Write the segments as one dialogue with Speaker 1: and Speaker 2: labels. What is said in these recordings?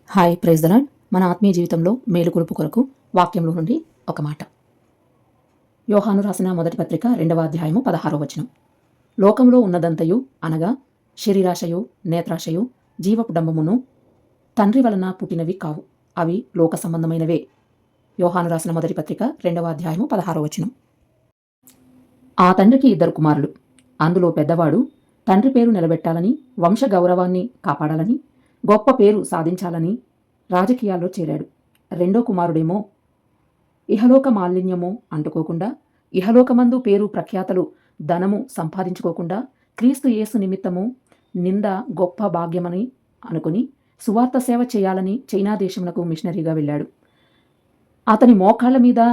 Speaker 1: Hi praise the lord. మన ఆత్మీయ జీవితంలో మేలుకొలుపు కొరకు వాక్యంలో నుండి ఒక మాట. యోహాను రాసిన మొదటి పత్రిక 2వ అధ్యాయము 16వ వచనం. లోకంలో ఉన్నదంతయు అనగా శరీరాశయు, నేత్రాశయు, జీవపు డంబమును తండ్రి వలన పుట్టినవి కావు, అవి లోక సంబంధమైనవే. యోహాను రాసిన మొదటి పత్రిక 2వ అధ్యాయము 16వ వచనం. ఆ తండ్రికి 2 కుమారులు. అందులో పెద్దవాడు తండ్రి పేరు నిలబెట్టాలని, వంశ గౌరవాన్ని కాపాడాలని, గొప్ప పేరు సాధించాలని రాజకీయాల్లో చేరాడు. రెండో కుమారుడేమో ఇహలోక మాలిన్యము అంటుకోకుండా, ఇహలోకమందు పేరు ప్రఖ్యాతలు ధనము సంపాదించుకోకుండా, క్రీస్తు యేసు నిమిత్తము నింద గొప్ప భాగ్యమని అనుకుని సువార్త సేవ చేయాలని చైనా దేశమునకు మిషనరీగా వెళ్ళాడు. అతని మోకాళ్ళ మీద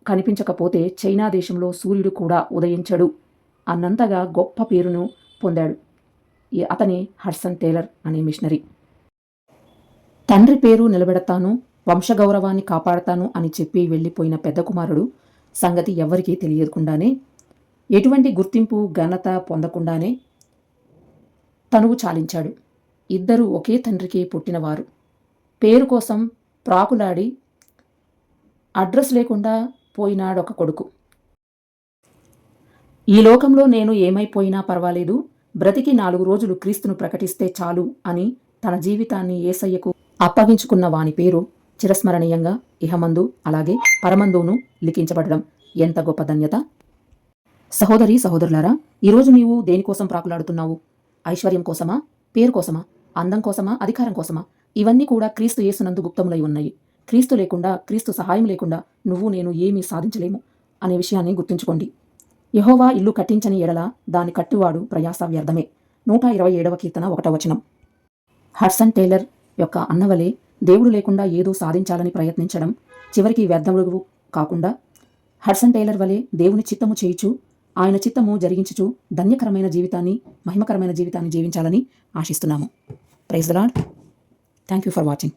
Speaker 1: కనిపించకపోతే చైనా దేశంలో సూర్యుడు కూడా ఉదయించడు అన్నంతగా గొప్ప పేరును పొందాడు. అతని హడ్సన్ టేలర్ అనే మిషనరీ. తండ్రి పేరు నిలబెడతాను, వంశగౌరవాన్ని కాపాడతాను అని చెప్పి వెళ్ళిపోయిన పెద్ద కుమారుడు సంగతి ఎవ్వరికీ తెలియకుండానే, ఎటువంటి గుర్తింపు ఘనత పొందకుండానే తనువు చాలించాడు. ఇద్దరు ఒకే తండ్రికి పుట్టినవారు. పేరు కోసం ప్రాకులాడి అడ్రస్ లేకుండా పోయినాడొక కొడుకు. ఈ లోకంలో నేను ఏమైపోయినా పర్వాలేదు, బ్రతికి 4 రోజులు క్రీస్తును ప్రకటిస్తే చాలు అని తన జీవితాన్ని యేసయ్యకు అప్పగించుకున్న వాని పేరు చిరస్మరణీయంగా ఇహమందు అలాగే పరమందును లిఖించబడడం ఎంత గొప్ప ధన్యత! సహోదరి సహోదరులారా, ఈరోజు నీవు దేనికోసం ప్రాకులాడుతున్నావు? ఐశ్వర్యం కోసమా? పేరు కోసమా? అందం కోసమా? అధికారం కోసమా? ఇవన్నీ కూడా క్రీస్తు యేసునందు గుప్తములై ఉన్నాయి. క్రీస్తు లేకుండా, క్రీస్తు సహాయం లేకుండా నువ్వు నేను ఏమీ సాధించలేము అనే విషయాన్ని గుర్తుంచుకోండి. యెహోవా ఇల్లు కట్టించని ఎడల దాని కట్టువాడు ప్రయాస వ్యర్థమే. 127వ కీర్తన 1వ వచనం. హడ్సన్ టేలర్ యొక్క అన్నవలే దేవుడు లేకుండా ఏదో సాధించాలని ప్రయత్నించడం చివరికి వ్యర్థములు కాకుండా, హడ్సన్ టేలర్ వలె దేవుని చిత్తము చేయుచు, ఆయన చిత్తము జరిగించుచు ధన్యకరమైన జీవితాన్ని, మహిమకరమైన జీవితాన్ని జీవించాలని ఆశిస్తున్నాము. Praise the Lord. Thank you for watching.